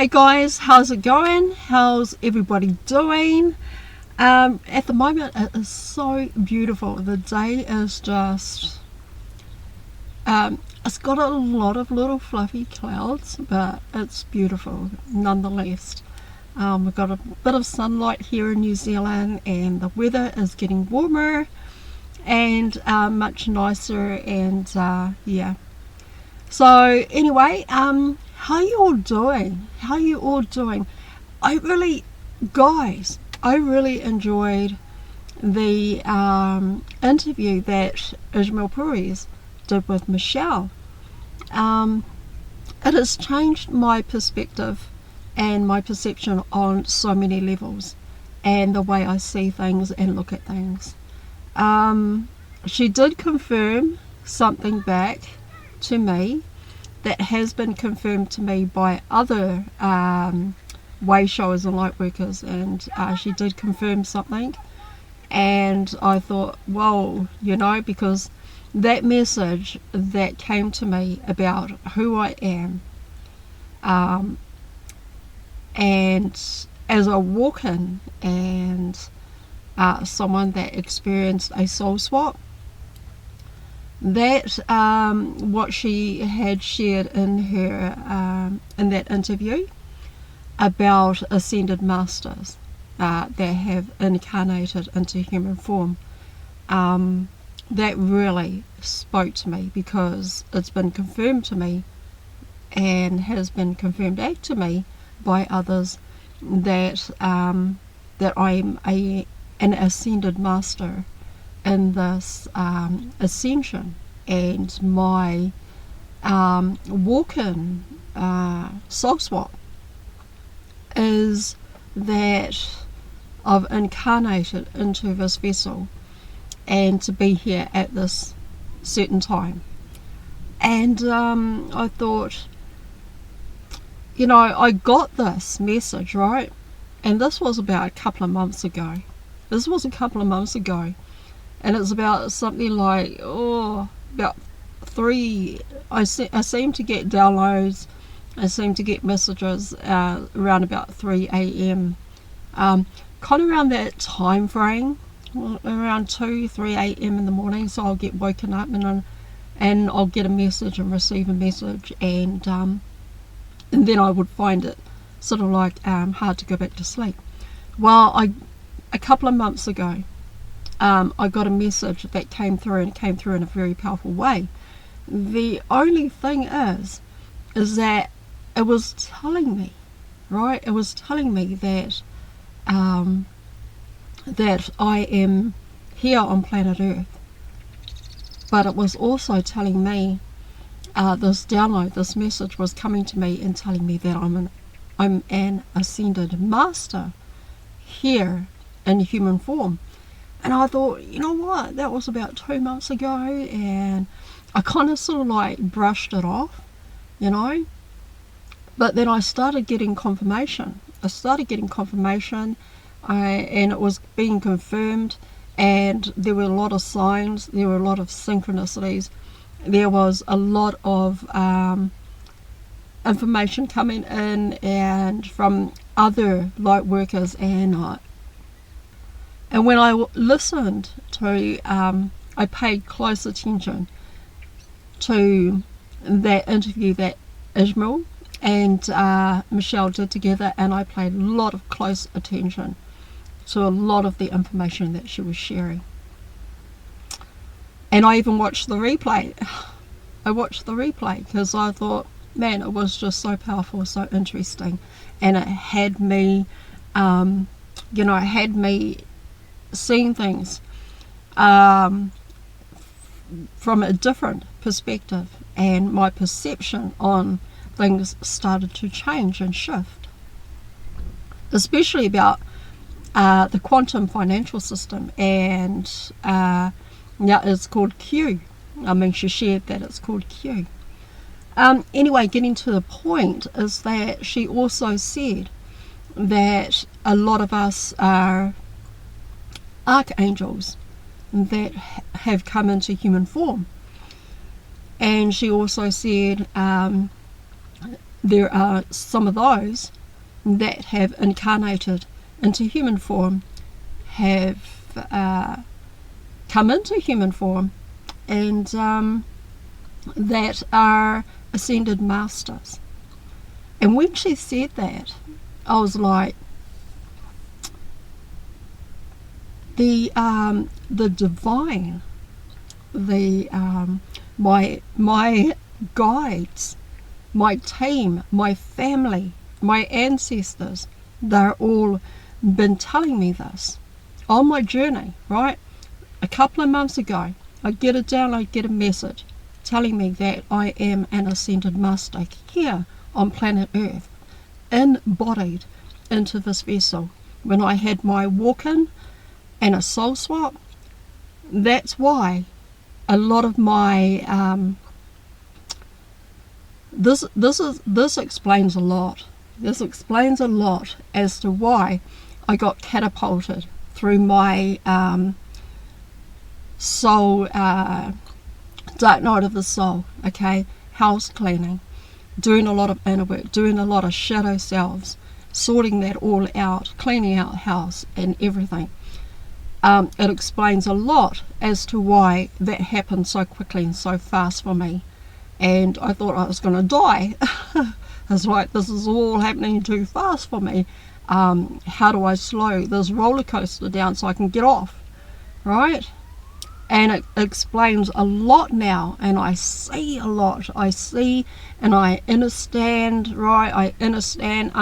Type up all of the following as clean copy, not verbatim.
Hey guys, how's it going? How's everybody doing? At the moment it is so beautiful. The day is just it's got a lot of little fluffy clouds, but it's beautiful nonetheless. We've got a bit of sunlight here in New Zealand, and the weather is getting warmer and much nicer, and yeah. So anyway, how you all doing? How you all doing? I really enjoyed the interview that Ismail Puris did with Michelle. It has changed my perspective and my perception on so many levels, and the way I see things and look at things. She did confirm something back to me that has been confirmed to me by other way showers and light workers, and she did confirm something, and I thought, whoa, because that message that came to me about who I am, and as I walk in and someone that experienced a soul swap, that what she had shared in her in that interview about ascended masters that have incarnated into human form, that really spoke to me, because it's been confirmed to me and has been confirmed back to me by others that that I'm an ascended master in this ascension, and my walk-in soul swap is that I've incarnated into this vessel and to be here at this certain time. And I thought, I got this message, right? And this was about a couple of months ago. And it's about something like, about 3, I seem to get downloads, I seem to get messages around about 3 a.m. Kind of around that time frame, around 2, 3 a.m. in the morning. So I'll get woken up and I'll get a message and receive a message, and then I would find it sort of like hard to go back to sleep. Well, a couple of months ago, I got a message that came through, and it came through in a very powerful way. The only thing is that it was telling me, right? It was telling me that that I am here on planet Earth, but it was also telling me this download, this message was coming to me and telling me that I'm an ascended master here in human form. And I thought, you know what, that was about 2 months ago, and I kind of sort of like brushed it off, But then I started getting confirmation. And it was being confirmed, and there were a lot of signs, there were a lot of synchronicities, there was a lot of information coming in, and from other light workers, and when I listened to, I paid close attention to that interview that Ismail and Michelle did together, and I paid a lot of close attention to a lot of the information that she was sharing. And I even watched the replay. Because I thought, man, it was just so powerful, so interesting, and it had me, seeing things from a different perspective, and my perception on things started to change and shift, especially about the quantum financial system, and it's called Q. She shared that it's called Q. Anyway, getting to the point is that she also said that a lot of us are archangels that have come into human form. And she also said there are some of those that have incarnated into human form, have come into human form, and that are ascended masters. And when she said that, I was like, the divine, my guides, my team, my family, my ancestors, they're all been telling me this on my journey, right? A couple of months ago, I get a download, get a message telling me that I am an ascended master here on planet Earth, embodied into this vessel. When I had my walk-in and a soul swap, that's why a lot of my this explains a lot. This explains a lot as to why I got catapulted through my soul, dark night of the soul, okay, house cleaning, doing a lot of inner work, doing a lot of shadow selves, sorting that all out, cleaning out the house and everything. It explains a lot as to why that happened so quickly and so fast for me. And I thought I was going to die. It's like, this is all happening too fast for me. How do I slow this roller coaster down so I can get off, right? And it explains a lot now, and I see a lot. I see and I understand, right? I understand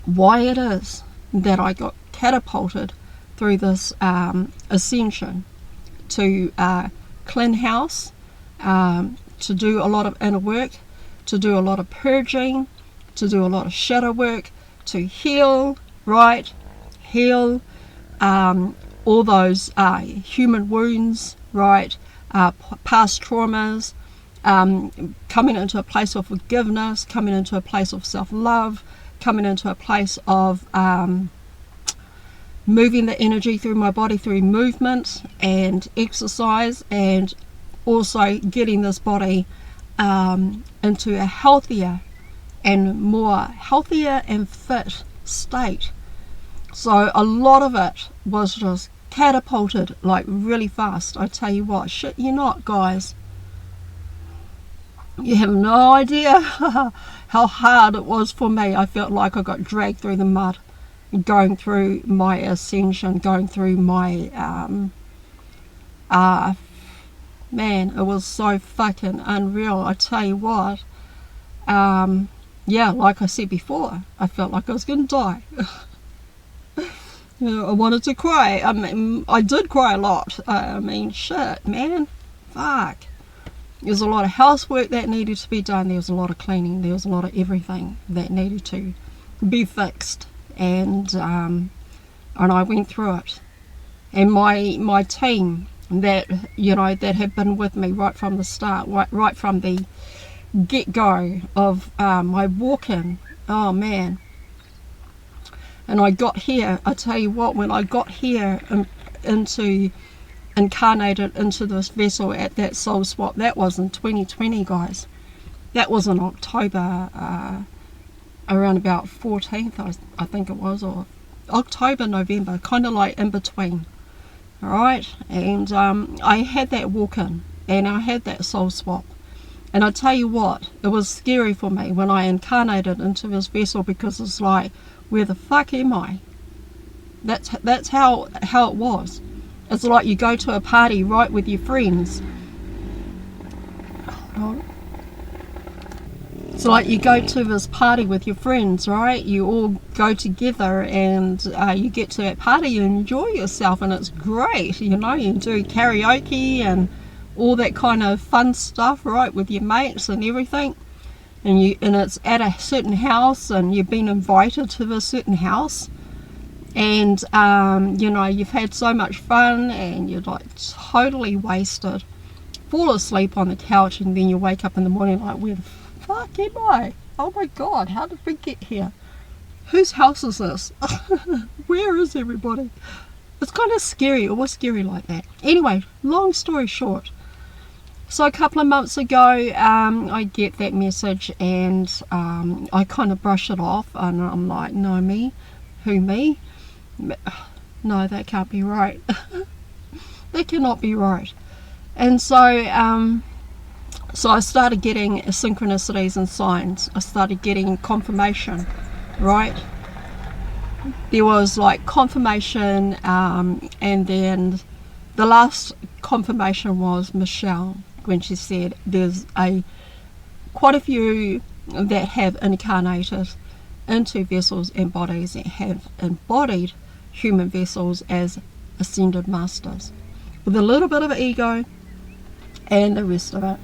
why it is that I got catapulted through this ascension to clean house, to do a lot of inner work, to do a lot of purging, to do a lot of shadow work, to heal, right? Heal all those human wounds, right? Past traumas, coming into a place of forgiveness, coming into a place of self-love, coming into a place of moving the energy through my body through movement and exercise, and also getting this body into a healthier and fit state. So a lot of it was just catapulted like really fast. I tell you what, shit you not, guys. You have no idea how hard it was for me. I felt like I got dragged through the mud, going through my ascension, going through my man, it was so fucking unreal. I tell you what, yeah, like I said before, I felt like I was gonna die. I wanted to cry. I mean, I did cry a lot. I mean, shit, man, fuck. There's a lot of housework that needed to be done. There was a lot of cleaning. There was a lot of everything that needed to be fixed. And I went through it. And my team that, you know, that had been with me right from the start, right from the get-go of my walk-in, oh man. And I got here, I tell you what, when I got here incarnated into this vessel at that soul swap, that was in 2020, guys. That was in October, around about 14th, I think it was, or October, November, kind of like in between. Alright, and I had that walk-in, and I had that soul swap. And I tell you what, it was scary for me when I incarnated into this vessel, because it's like, where the fuck am I? That's how it was. It's like you go to a party, right, with your friends. It's like you go to this party with your friends, right? You all go together, and you get to that party, you enjoy yourself, and it's great, you know. You do karaoke and all that kind of fun stuff, right, with your mates and everything. And it's at a certain house, and you've been invited to this certain house, and you know, you've had so much fun, and you're like totally wasted, fall asleep on the couch, and then you wake up in the morning like, where the fuck am I? Oh my god, how did we get here? Whose house is this? Where is everybody? It's kind of scary. It was scary like that. Anyway, long story short, So a couple of months ago, I get that message, and I kind of brush it off, and I'm like, no, me? Who, me? No, that can't be right. That cannot be right. And so, so I started getting synchronicities and signs. I started getting confirmation, right? There was like confirmation, and then the last confirmation was Michelle, when she said there's quite a few that have incarnated into vessels and bodies that have embodied human vessels as ascended masters, with a little bit of ego and the rest of it.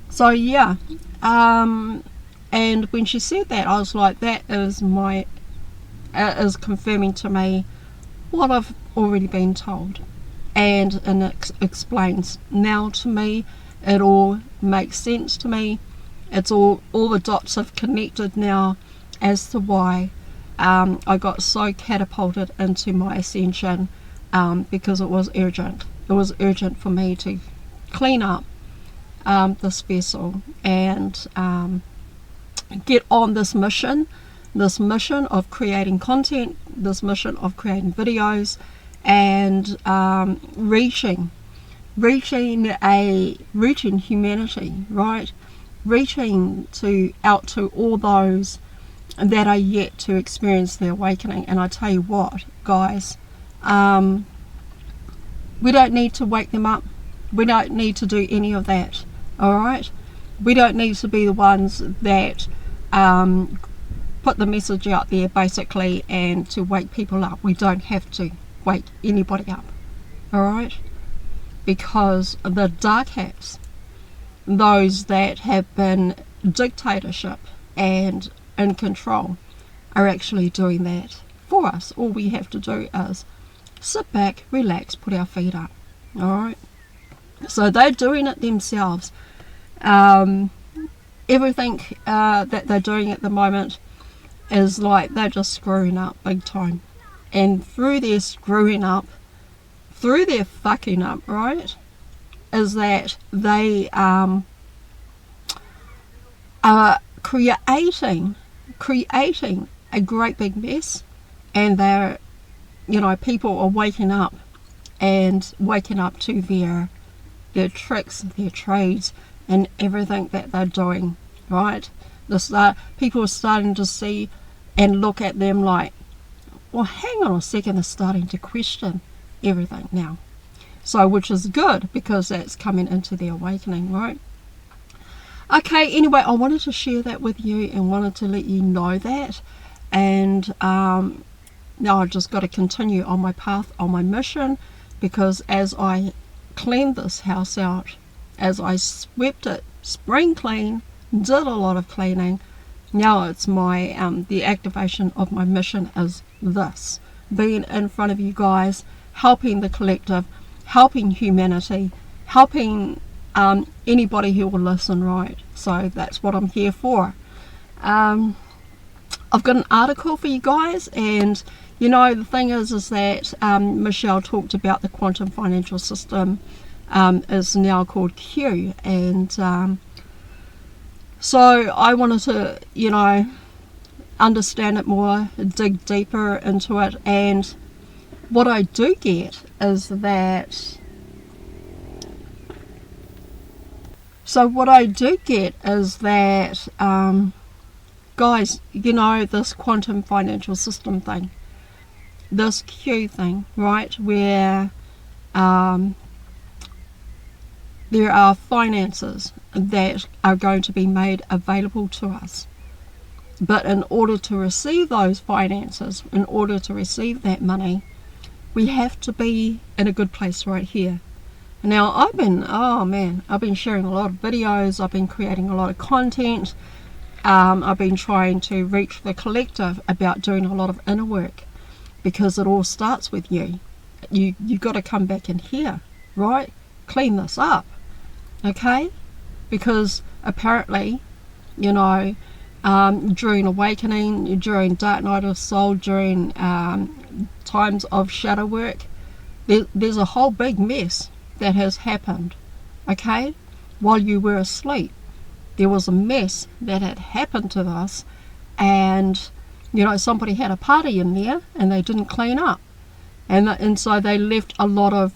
So yeah, and when she said that, I was like, that is is confirming to me what I've already been told, and it explains now to me. It all makes sense to me. It's all the dots have connected now as to why I got so catapulted into my ascension, because it was urgent. It was urgent for me to clean up this vessel and get on this mission of creating content, this mission of creating videos, and reaching humanity, right? Reaching out to all those that are yet to experience the awakening. And I tell you what, guys, we don't need to wake them up. We don't need to do any of that. All right, we don't need to be the ones that put the message out there, basically, and to wake people up. We don't have to wake anybody up. All right, because the dark hats, those that have been dictatorship and in control, are actually doing that for us. All we have to do is sit back, relax, put our feet up. All right, so they're doing it themselves. Everything that they're doing at the moment is like they're just screwing up big time, and through their screwing up, through their fucking up, right, is that they are creating a great big mess, and they're, people are waking up to their tricks, their trades, and everything that they're doing, right? People are starting to see and look at them like, well, hang on a second, they're starting to question everything now. So, which is good, because that's coming into the awakening, right? Okay, anyway, I wanted to share that with you and wanted to let you know that. And now I've just got to continue on my path, on my mission, because as I cleaned this house out, as I swept it spring clean, did a lot of cleaning, now it's my the activation of my mission is this: being in front of you guys, helping the collective, helping humanity, helping anybody who will listen, right? So that's what I'm here for. I've got an article for you guys, and the thing is that Michelle talked about the quantum financial system is now called Q, and so I wanted to understand it more, dig deeper into it. And what I do get is that guys, this quantum financial system thing, this Q thing, right, where there are finances that are going to be made available to us. But in order to receive those finances, in order to receive that money, we have to be in a good place right here. Now, I've been sharing a lot of videos, I've been creating a lot of content, I've been trying to reach the collective about doing a lot of inner work, because it all starts with you. You've got to come back in here, right? Clean this up, okay? Because apparently, during awakening, during dark night of soul, during times of shadow work, there's a whole big mess that has happened, okay, while you were asleep. There was a mess that had happened to us, and somebody had a party in there and they didn't clean up, and so they left a lot of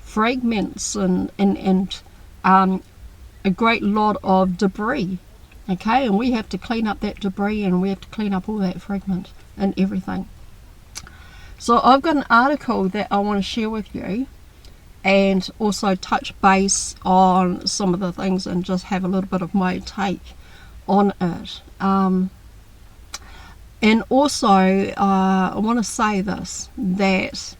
fragments and a great lot of debris, okay, and we have to clean up that debris, and we have to clean up all that fragment and everything. So I've got an article that I want to share with you, and also touch base on some of the things and just have a little bit of my take on it. And also I want to say this, that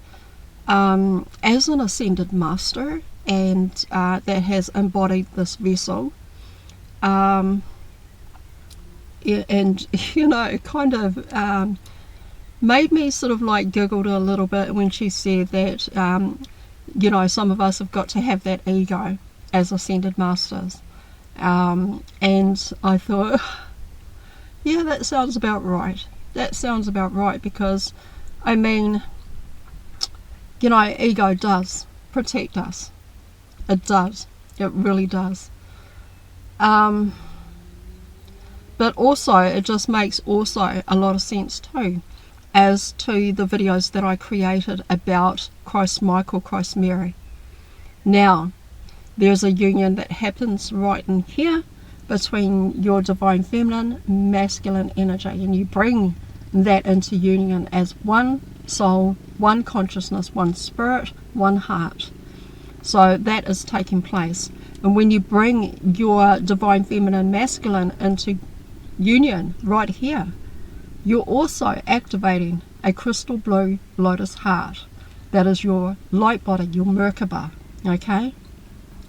as an ascended master and that has embodied this vessel, and kind of made me sort of like giggled a little bit when she said that some of us have got to have that ego as ascended masters, and I thought, yeah, that sounds about right. That sounds about right, because I mean, ego does protect us. It does. It really does. But also, it just makes also a lot of sense too, as to the videos that I created about Christ Michael, Christ Mary. Now, there's a union that happens right in here between your divine feminine, masculine energy, and you bring that into union as one soul, one consciousness, one spirit, one heart. So that is taking place. And when you bring your divine feminine, masculine into union right here, you're also activating a crystal blue lotus heart. That is your light body, your Merkaba, okay?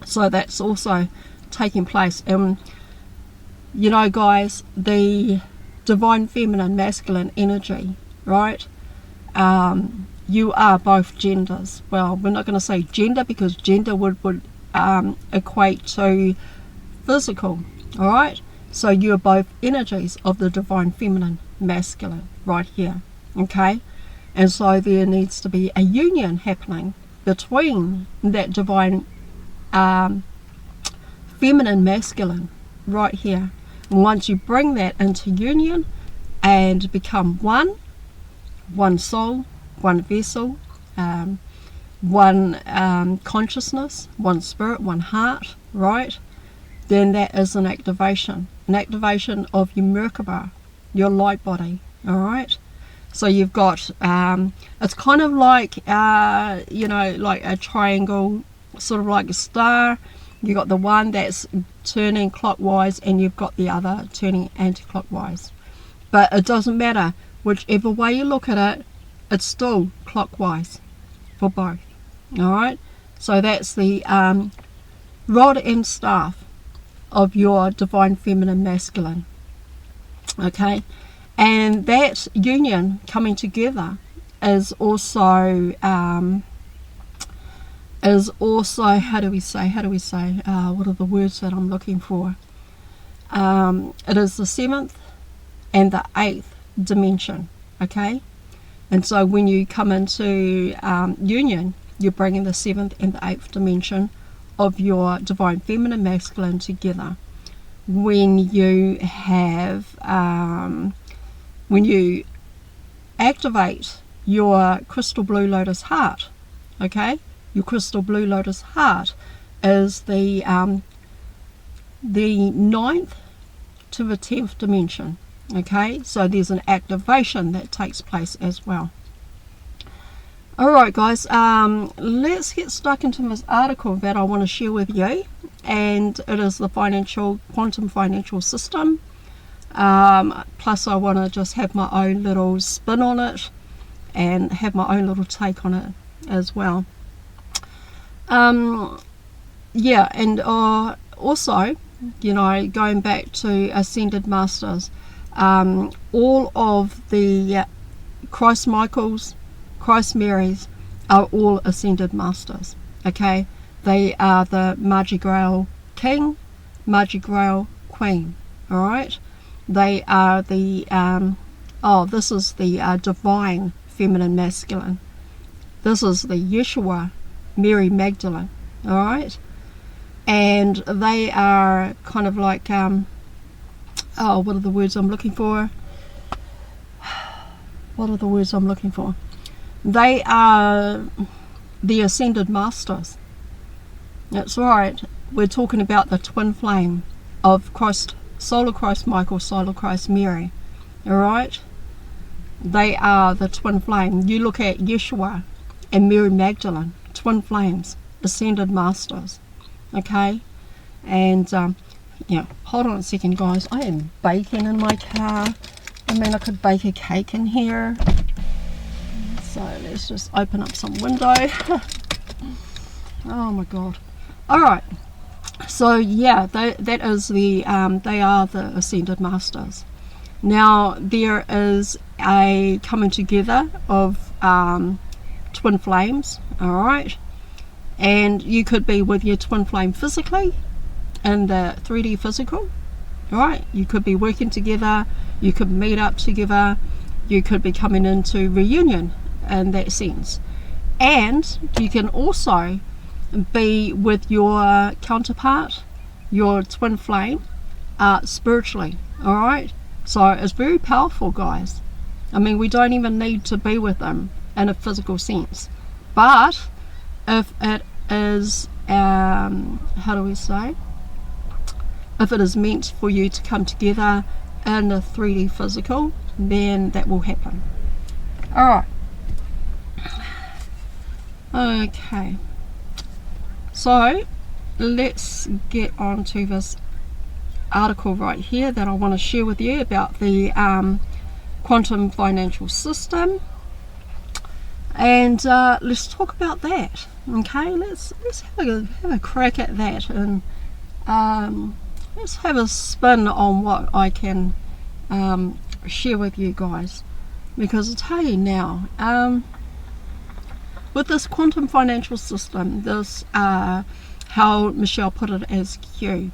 So that's also taking place. And guys, the divine feminine, masculine energy, right? You are both genders. Well, we're not going to say gender, because gender would equate to physical, all right? So you're both energies of the divine feminine, masculine, right here, okay? And so there needs to be a union happening between that divine feminine, masculine, right here. And once you bring that into union and become one soul, one vessel, one consciousness, one spirit, one heart, right? Then that is an activation of your Merkaba, your light body, all right? So you've got, it's kind of like, like a triangle, sort of like a star. You've got the one that's turning clockwise, and you've got the other turning anti-clockwise. But it doesn't matter. Whichever way you look at it, it's still clockwise for both. All right? So that's the rod and staff of your divine feminine, masculine. Okay? And that union coming together is also, how do we say, what are the words that I'm looking for? It is the 7th and the 8th dimension, okay? And so when you come into union, you're bringing the 7th and the 8th dimension of your divine feminine, masculine together. When you have, when you activate your crystal blue lotus heart, okay? Your crystal blue lotus heart is the 9th to the 10th dimension, okay? So there's an activation that takes place as well. Alright guys, let's get stuck into this article that I want to share with you, and it is the quantum financial system. Plus I want to just have my own little spin on it and have my own little take on it as well. Yeah, and also, going back to Ascended Masters, all of the Christ Michaels, Christ Marys are all Ascended Masters, okay? They are the Mardi Gras King, Mardi Gras Queen, alright? They are the, this is the Divine Feminine Masculine. This is the Yeshua Mary Magdalene, alright? and they are kind of like oh, what are the words I'm looking for? What are the words I'm looking for? They are the ascended masters. That's right. We're talking about the twin flame of Christ, Solar Christ Michael, Solar Christ Mary. Alright? They are the twin flame. You look at Yeshua and Mary Magdalene, twin flames, ascended masters. Okay? And, yeah, hold on a second, guys. I am baking in my car. I mean, I could bake a cake in here. So let's just open up some window. Oh my god. Alright. So yeah, that is the they are the ascended masters. Now there is a coming together of twin flames, alright? And you could be with your twin flame physically in the 3D physical, alright? You could be working together, you could meet up together, you could be coming into reunion in that sense. And you can also be with your counterpart, your twin flame, spiritually, alright? So it's very powerful, guys. I mean, we don't even need to be with them in a physical sense. But if it is, how do we say? If it is meant for you to come together in the 3D physical, then that will happen. Alright. Okay. So let's get on to this article right here that I want to share with you about the quantum financial system, and let's talk about that. Okay, let's have a crack at that, and let's have a spin on what I can share with you guys, because I tell you now, with this quantum financial system, this how Michelle put it as Q.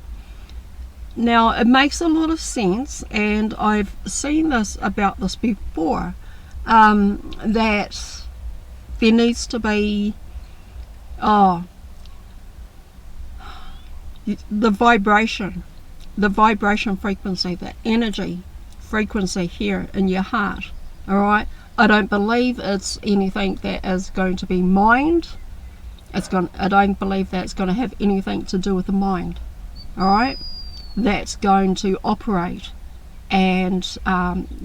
Now it makes a lot of sense, and I've seen this about this before, that there needs to be the vibration frequency, the energy frequency here in your heart. Alright, I don't believe it's anything that is going to be mind. I don't believe that's going to have anything to do with the mind. Alright, that's going to operate and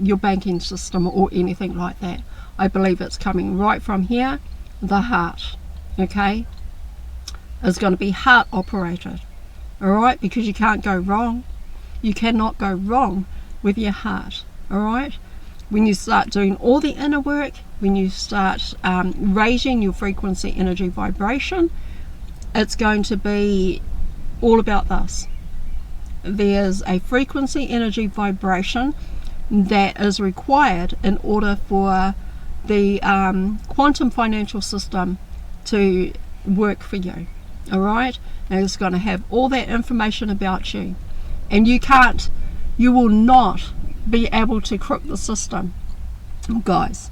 your banking system or anything like that. I believe it's coming right from here, the heart. Okay, it's going to be heart operated. Alright, because you can't go wrong. You cannot go wrong with your heart. Alright, when you start doing all the inner work, when you start raising your frequency, energy, vibration, it's going to be all about this. There's a frequency, energy, vibration that is required in order for the quantum financial system to work for you. Alright, and it's going to have all that information about you, and you will not be able to crook the system, guys.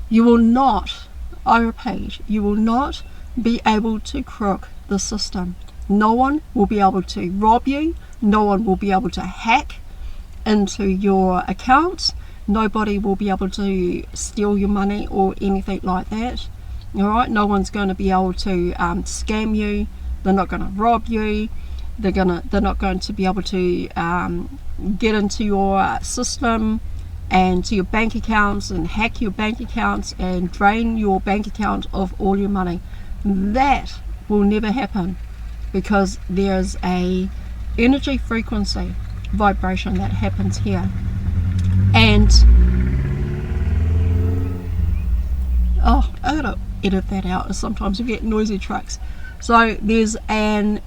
You will not, I repeat, you will not be able to crook the system. No one will be able to rob you. No one will be able to hack into your accounts. Nobody will be able to steal your money or anything like that. Alright, no one's going to be able to scam you. They're not going to rob you. They're not going to be able to get into your system and to your bank accounts and hack your bank accounts and drain your bank account of all your money. That will never happen, because there's a energy frequency vibration that happens here. And I gotta edit that out, sometimes we get noisy trucks. So there's an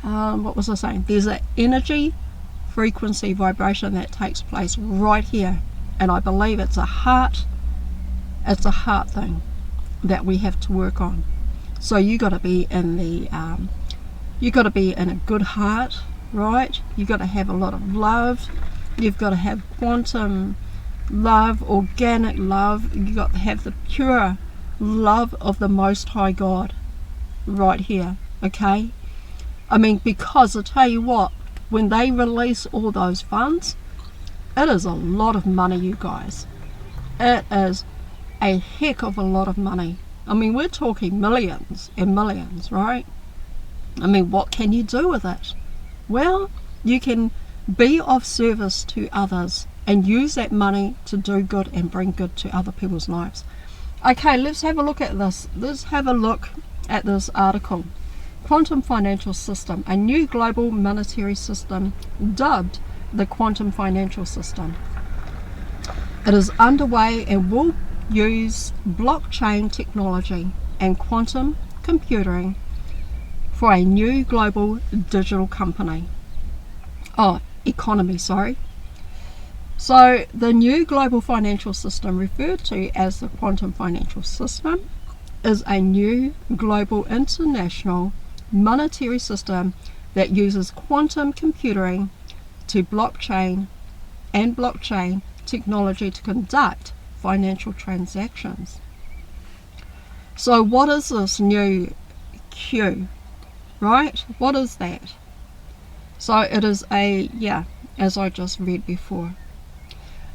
what was I saying? There's an energy frequency vibration that takes place right here, and I believe it's a heart thing that we have to work on. So you got to be in the you got to be in a good heart, right? You got to have a lot of love. You've got to have quantum love, organic love. You got to have the pure love of the Most High God right here, okay? I mean, because I tell you what, when they release all those funds, it is a lot of money, you guys. It is a heck of a lot of money. I mean, we're talking millions and millions, right? I mean, what can you do with it? Well, you can be of service to others and use that money to do good and bring good to other people's lives. Okay, let's have a look at this. Let's have a look at this article. Quantum financial system, a new global monetary system dubbed the quantum financial system. It is underway and will use blockchain technology and quantum computing for a new global digital economy. So the new global financial system, referred to as the quantum financial system, is a new global international monetary system that uses quantum computing to blockchain technology to conduct financial transactions. So what is this new Q, right? What is that? So it is as I just read before.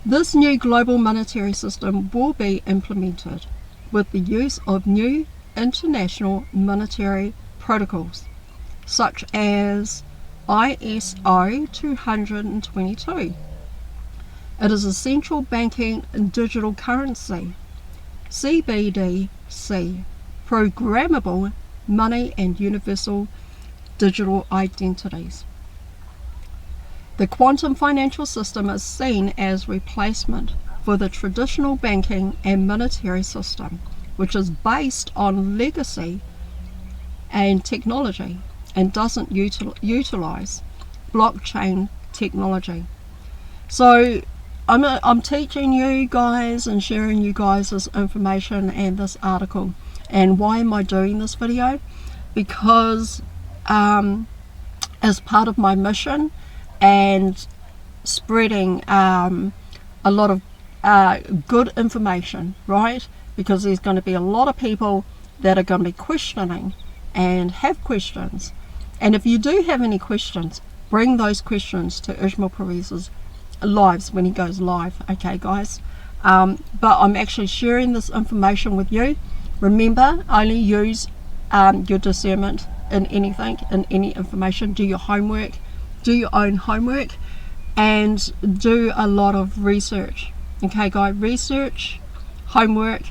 This new global monetary system will be implemented with the use of new international monetary protocols, such as ISO 222. It is a central banking digital currency, CBDC, programmable money and universal digital identities. The quantum financial system is seen as replacement for the traditional banking and monetary system, which is based on legacy and technology and doesn't utilize blockchain technology. So I'm teaching you guys and sharing you guys this information and this article. And why am I doing this video? Because as part of my mission and spreading a lot of good information, right? Because there's going to be a lot of people that are going to be questioning and have questions. And if you do have any questions, bring those questions to Ishmael Perez's lives when he goes live, okay guys? But I'm actually sharing this information with you. Remember, only use your discernment in anything, in any information. Do your homework, do your own homework, and do a lot of research, okay guys? Research, homework,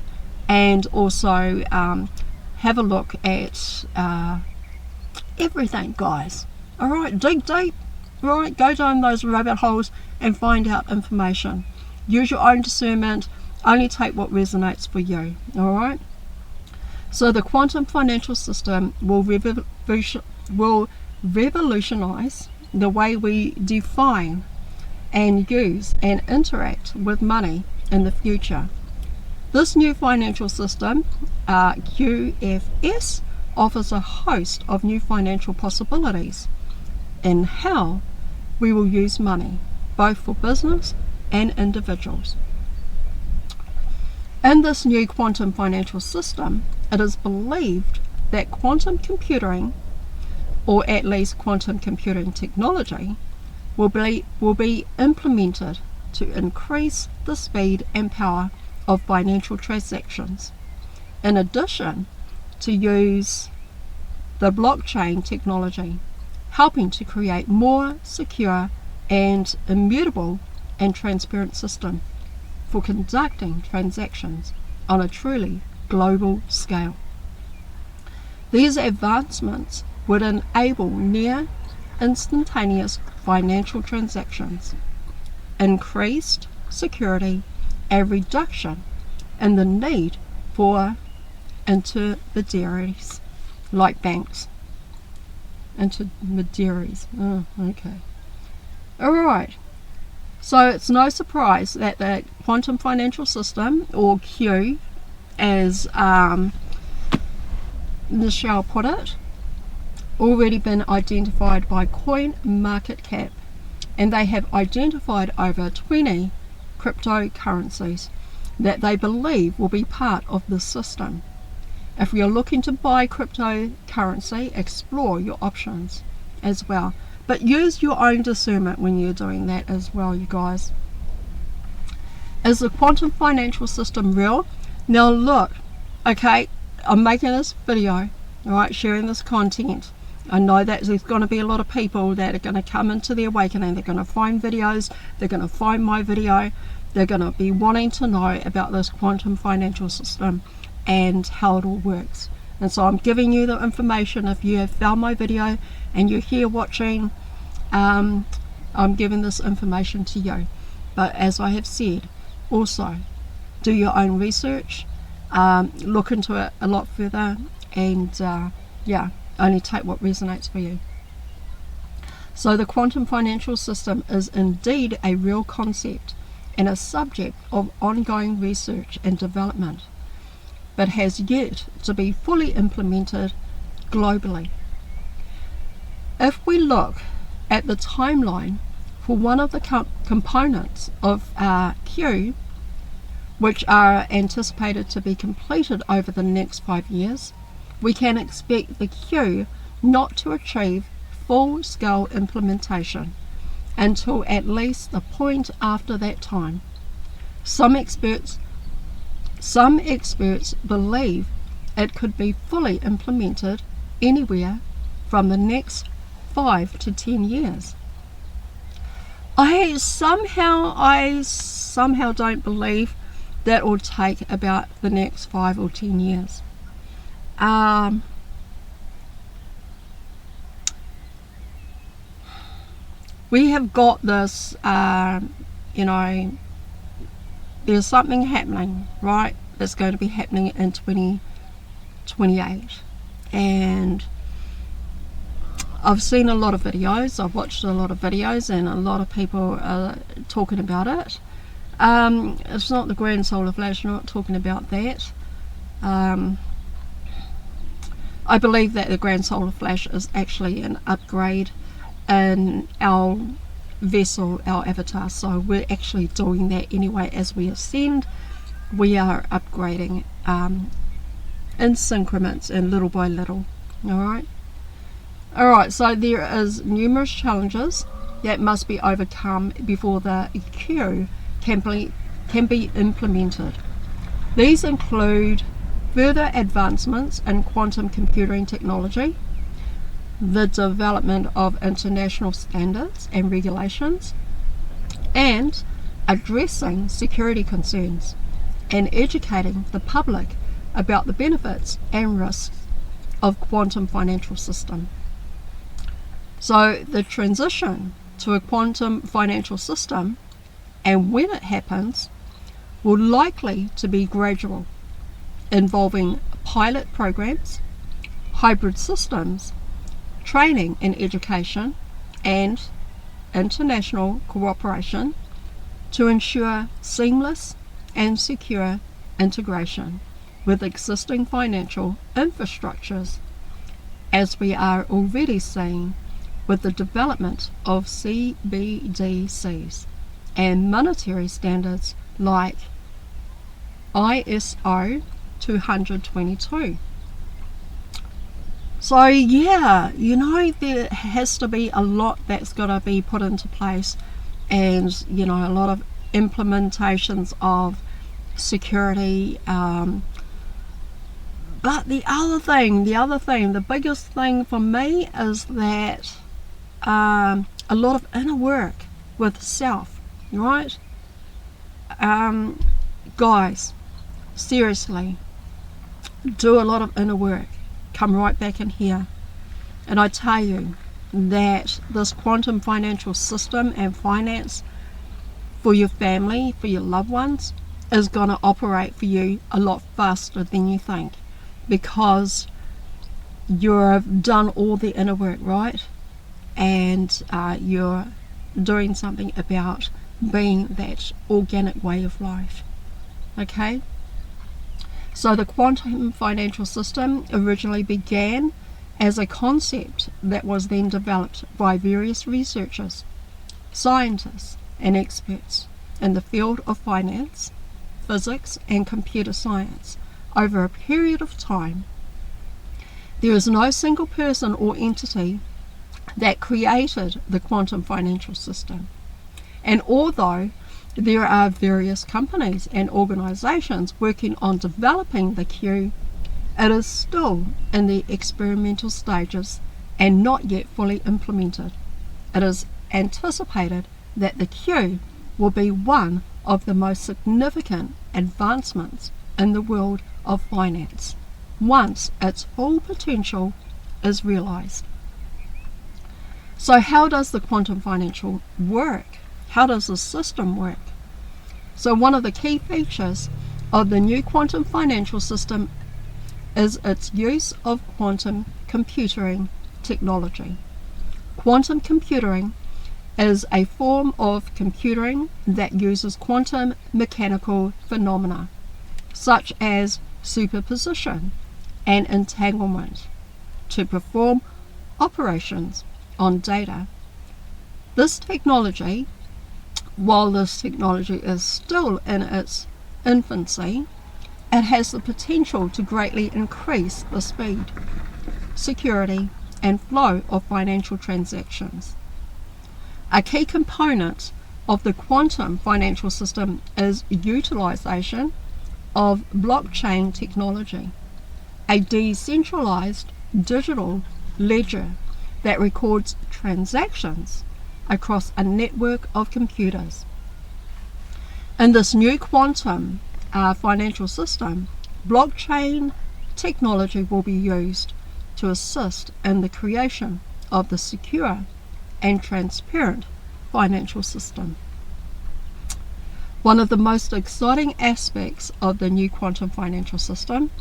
and also have a look at everything, guys. Alright, dig deep, right? Go down those rabbit holes and find out information. Use your own discernment, only take what resonates for you, alright? So the quantum financial system will revolutionize the way we define and use and interact with money in the future. This new financial system, QFS, offers a host of new financial possibilities in how we will use money, both for business and individuals. In this new quantum financial system, it is believed that quantum computing, or at least quantum computing technology, will be implemented to increase the speed and power of financial transactions, in addition to use the blockchain technology, helping to create more secure and immutable and transparent system for conducting transactions on a truly global scale. These advancements would enable near instantaneous financial transactions, increased security, and reduction in the need for intermediaries like banks. Intermediaries. Oh, okay. Alright. So it's no surprise that the quantum financial system, or Q, as Michelle put it, already been identified by CoinMarketCap, and they have identified over 20 cryptocurrencies that they believe will be part of this system. If you're looking to buy cryptocurrency, explore your options as well. But use your own discernment when you're doing that as well, you guys. Is the quantum financial system real? Now look, okay, I'm making this video, right, sharing this content. I know that there's going to be a lot of people that are going to come into the awakening. They're going to find videos, they're going to find my video, they're going to be wanting to know about this quantum financial system and how it all works. And so I'm giving you the information. If you have found my video and you're here watching, I'm giving this information to you. But as I have said, also do your own research, look into it a lot further, and yeah, only take what resonates for you. So the quantum financial system is indeed a real concept and a subject of ongoing research and development, but has yet to be fully implemented globally. If we look at the timeline for one of the components of Q, which are anticipated to be completed over the next 5 years, we can expect the Q not to achieve full-scale implementation until at least the point after that time. Some experts believe it could be fully implemented anywhere from the next 5 to 10 years. I somehow don't believe that will take about the next 5 or 10 years. We have got this, there's something happening, right? That's going to be happening in 2028. And I've seen a lot of videos, I've watched a lot of videos, and a lot of people are talking about it. It's not the grand solar flash, not talking about that. I believe that the grand solar flash is actually an upgrade in our vessel, our avatar. So we're actually doing that anyway. As we ascend, we are upgrading in increments and little by little. Alright, so there is numerous challenges that must be overcome before the EQ can be implemented. These include further advancements in quantum computing technology, the development of international standards and regulations, and addressing security concerns and educating the public about the benefits and risks of quantum financial system. So the transition to a quantum financial system, and when it happens, will likely to be gradual, involving pilot programs, hybrid systems, training and education, and international cooperation to ensure seamless and secure integration with existing financial infrastructures, as we are already seeing with the development of CBDCs and monetary standards like ISO 222. So yeah, there has to be a lot that's got to be put into place, and a lot of implementations of security. But the biggest thing for me is that a lot of inner work with self, right? Guys, seriously, do a lot of inner work. Come right back in here, and I tell you that this quantum financial system and finance for your family, for your loved ones, is going to operate for you a lot faster than you think, because you've done all the inner work, right? And you're doing something about being that organic way of life. Okay? So the quantum financial system originally began as a concept that was then developed by various researchers, scientists, and experts in the field of finance, physics, and computer science over a period of time. There is no single person or entity that created the quantum financial system. And although there are various companies and organizations working on developing the Q, it is still in the experimental stages and not yet fully implemented. It is anticipated that the Q will be one of the most significant advancements in the world of finance once its full potential is realized. So how does the quantum financial work? How does the system work? So one of the key features of the new quantum financial system is its use of quantum computing technology. Quantum computing is a form of computing that uses quantum mechanical phenomena such as superposition and entanglement to perform operations on data. This technology, while this technology is still in its infancy, it has the potential to greatly increase the speed, security, and flow of financial transactions. A key component of the quantum financial system is utilization of blockchain technology, a decentralized digital ledger that records transactions across a network of computers. In this new quantum financial system, blockchain technology will be used to assist in the creation of the secure and transparent financial system. One of the most exciting aspects of the new quantum financial system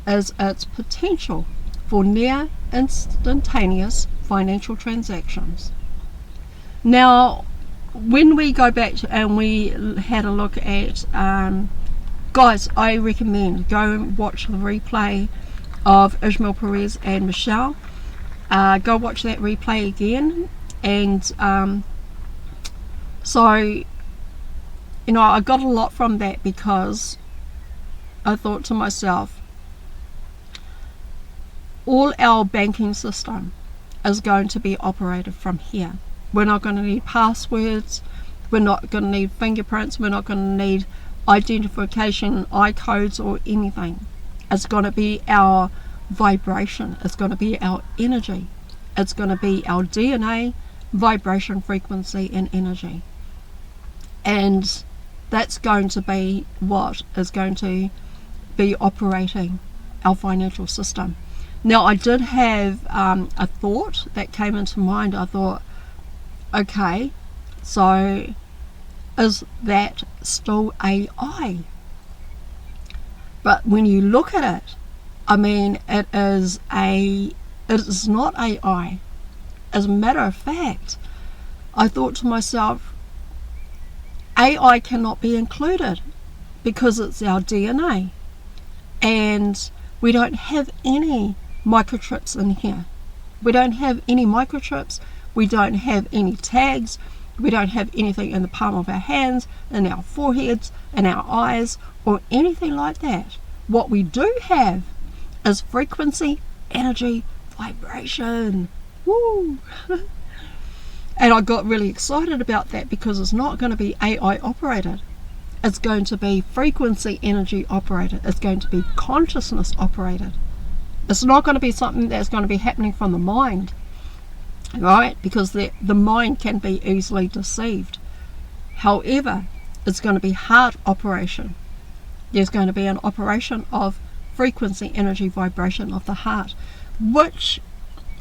is its potential for near instantaneous financial transactions. Now, when we go back and we had a look at, guys, I recommend go and watch the replay of Ishmael Perez and Michelle. Go watch that replay again. And so, you know, I got a lot from that because I thought to myself, all our banking system is going to be operated from here. We're not going to need passwords, we're not going to need fingerprints, we're not going to need identification codes or anything. It's going to be our vibration, it's going to be our energy, it's going to be our DNA, vibration, frequency and energy. And that's going to be what is going to be operating our financial system. Now, I did have a thought that came into mind. I thought, okay, so is that still AI? But when you look at it, I mean, it is not AI. As a matter of fact, I thought to myself, AI cannot be included because it's our DNA, and we don't have any microchips in here. We don't have any microchips, we don't have any tags, we don't have anything in the palm of our hands, in our foreheads, in our eyes, or anything like that. What we do have is frequency, energy, vibration. Woo! And I got really excited about that because it's not going to be AI operated. It's going to be frequency energy operated. It's going to be consciousness operated. It's not going to be something that's going to be happening from the mind, right? Because the mind can be easily deceived. However, it's going to be heart operation. There's going to be an operation of frequency, energy, vibration of the heart, which,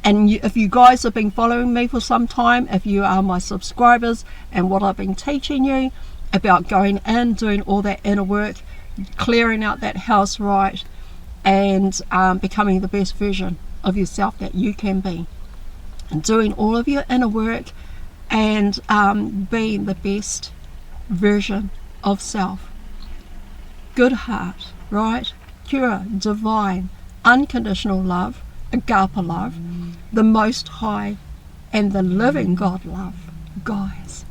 and if you guys have been following me for some time, if you are my subscribers, and what I've been teaching you about going in, doing all that inner work, clearing out that house right, and becoming the best version of yourself that you can be, and doing all of your inner work and being the best version of self. Good heart, right? Pure, divine, unconditional love, agape love, the Most High and the living God love, guys.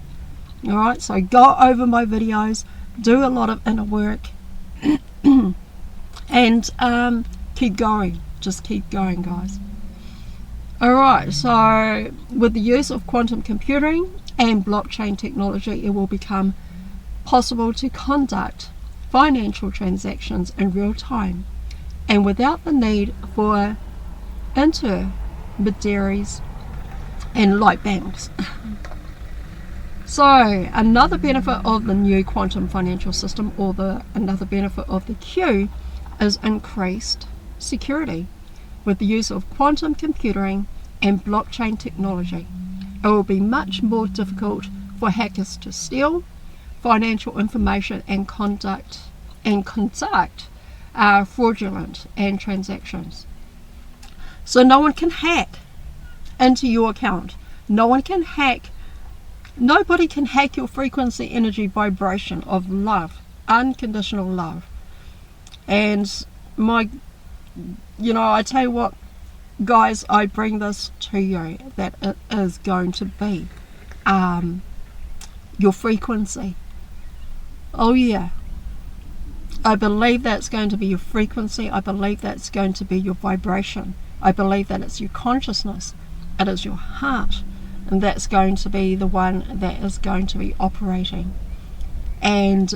Alright, so go over my videos, do a lot of inner work, And keep going. Just keep going, guys. Alright, so with the use of quantum computing and blockchain technology, it will become possible to conduct financial transactions in real time and without the need for intermediaries and like banks. So another benefit of the new quantum financial system, or another benefit of the Q, is increased security. With the use of quantum computing and blockchain technology, it will be much more difficult for hackers to steal financial information and conduct fraudulent and transactions. So no one can hack into your account. Nobody can hack your frequency, energy, vibration of love, unconditional love. And I tell you what, guys, I bring this to you, that it is going to be your frequency. Oh yeah, I believe that's going to be your frequency. I believe that's going to be your vibration. I believe that it's your consciousness. It is your heart, and that's going to be the one that is going to be operating. And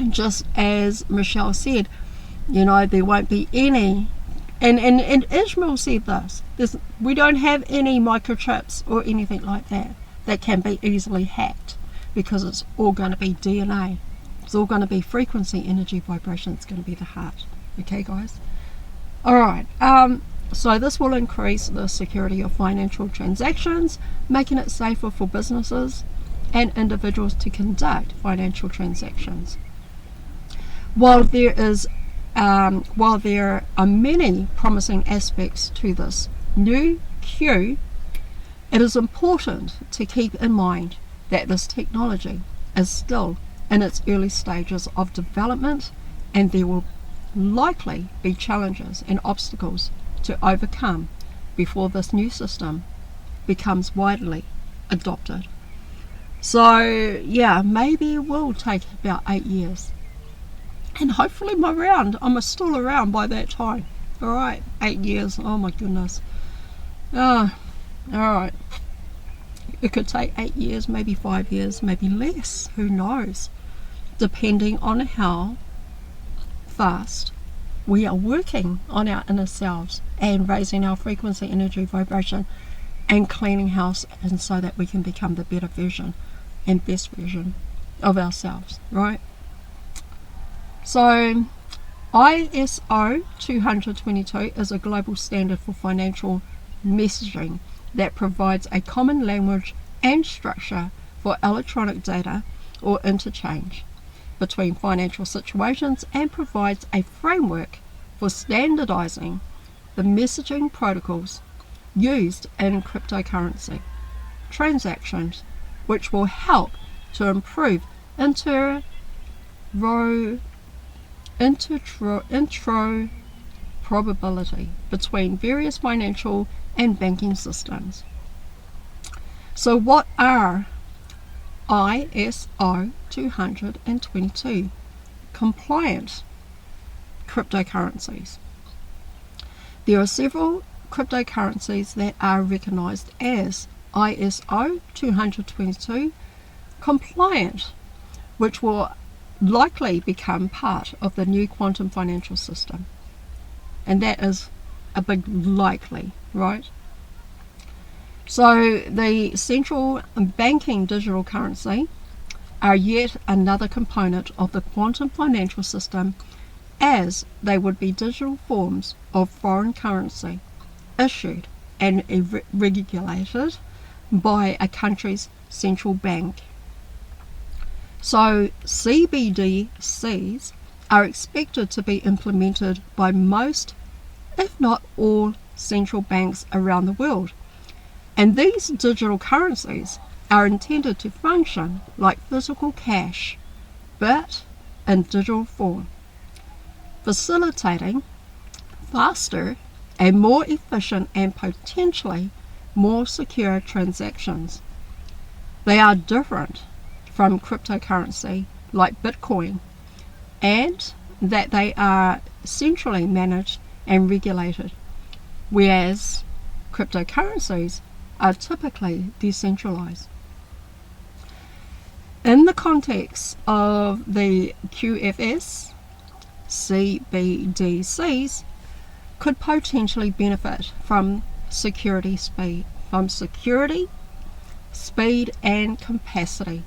just as Michelle said, there won't be any, and Ishmael said this, we don't have any microchips or anything like that can be easily hacked, because it's all going to be DNA. It's all going to be frequency, energy, vibration. It's going to be the heart. Okay, guys? Alright, so this will increase the security of financial transactions, making it safer for businesses and individuals to conduct financial transactions. While there are many promising aspects to this new Q, it is important to keep in mind that this technology is still in its early stages of development, and there will likely be challenges and obstacles to overcome before this new system becomes widely adopted. So yeah, maybe it will take about 8 years, and hopefully I'm still around by that time. Alright, 8 years, oh my goodness. Alright, it could take 8 years, maybe 5 years, maybe less, who knows, depending on how fast we are working on our inner selves and raising our frequency, energy, vibration, and cleaning house, and so that we can become the better version and best version of ourselves, right? So ISO 20022 is a global standard for financial messaging that provides a common language and structure for electronic data or interchange between financial situations, and provides a framework for standardizing the messaging protocols used in cryptocurrency transactions, which will help to improve interoperability between various financial and banking systems. So what are ISO 222 compliant cryptocurrencies? There are several cryptocurrencies that are recognized as ISO 222 compliant, which will likely become part of the new quantum financial system. And that is a big likely, right? So the central banking digital currency are yet another component of the quantum financial system, as they would be digital forms of foreign currency issued and regulated by a country's central bank. So CBDCs are expected to be implemented by most, if not all, central banks around the world. And these digital currencies are intended to function like physical cash, but in digital form, facilitating faster and more efficient and potentially more secure transactions. They are different from cryptocurrency like Bitcoin and that they are centrally managed and regulated, whereas cryptocurrencies are typically decentralized. In the context of the QFS, CBDCs could potentially benefit from security, speed, and capacity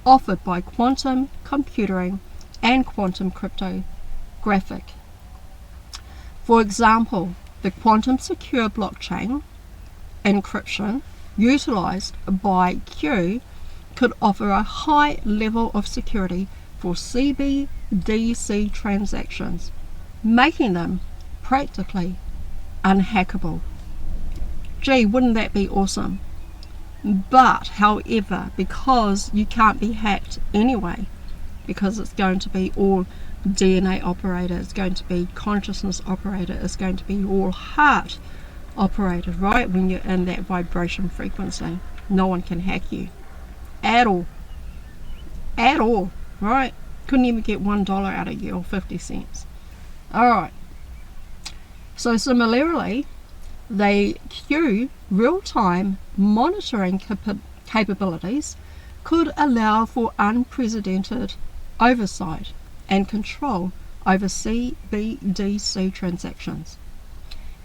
offered by quantum computing and quantum cryptographic. For example, the quantum secure blockchain encryption utilized by Q could offer a high level of security for CBDC transactions, making them practically unhackable. Gee, wouldn't that be awesome? But, however, because you can't be hacked anyway, because it's going to be all DNA operated, it's going to be consciousness operated, it's going to be all heart operated, right? When you're in that vibration frequency, no one can hack you at all, right? Couldn't even get $1 out of you, or 50 cents. Alright, so similarly, the Q real-time monitoring capabilities could allow for unprecedented oversight and control over CBDC transactions.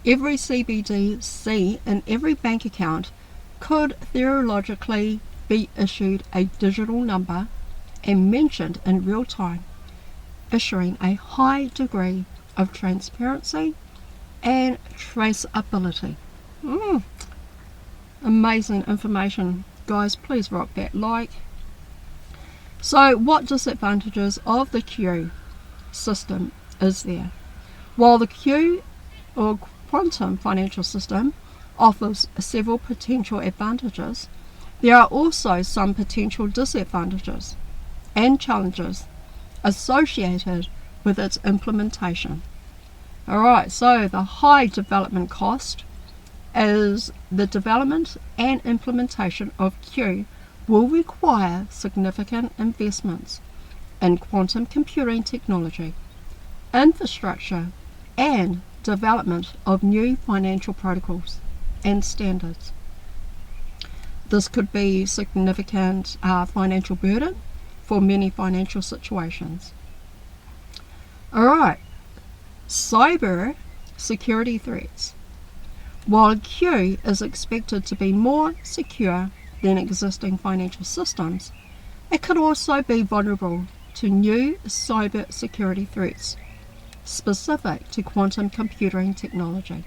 Every CBDC in every bank account could theoretically be issued a digital number and mentioned in real time, issuing a high degree of transparency and traceability. Amazing information. Guys, please rock that like. So, what disadvantages of the Q system is there? While the Q or quantum financial system offers several potential advantages, there are also some potential disadvantages and challenges associated with its implementation. Alright, so the high development cost is the development and implementation of Q will require significant investments in quantum computing technology, infrastructure, and development of new financial protocols and standards. This could be significant financial burden for many financial situations. Alright, cyber security threats. While Q is expected to be more secure than existing financial systems, it could also be vulnerable to new cyber security threats specific to quantum computing technology.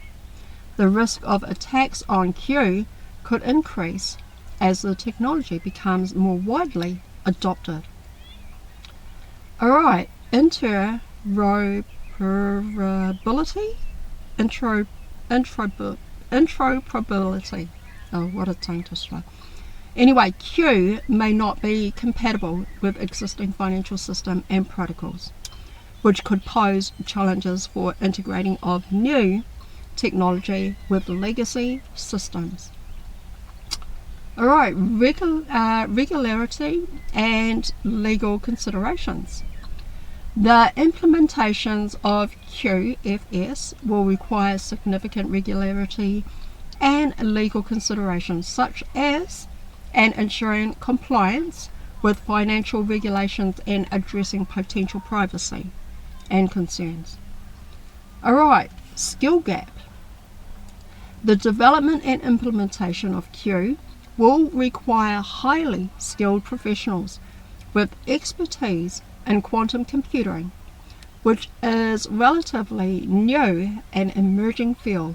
The risk of attacks on Q could increase as the technology becomes more widely adopted. Alright, interoperability. Oh, what a tongue twister. Anyway, Q may not be compatible with existing financial system and protocols, which could pose challenges for integrating of new technology with legacy systems. Alright, regularity and legal considerations. The implementations of QFS will require significant regularity and legal considerations, such as ensuring compliance with financial regulations and addressing potential privacy and concerns. Alright, skill gap. The development and implementation of Q will require highly skilled professionals with expertise in quantum computing, which is relatively new and emerging field.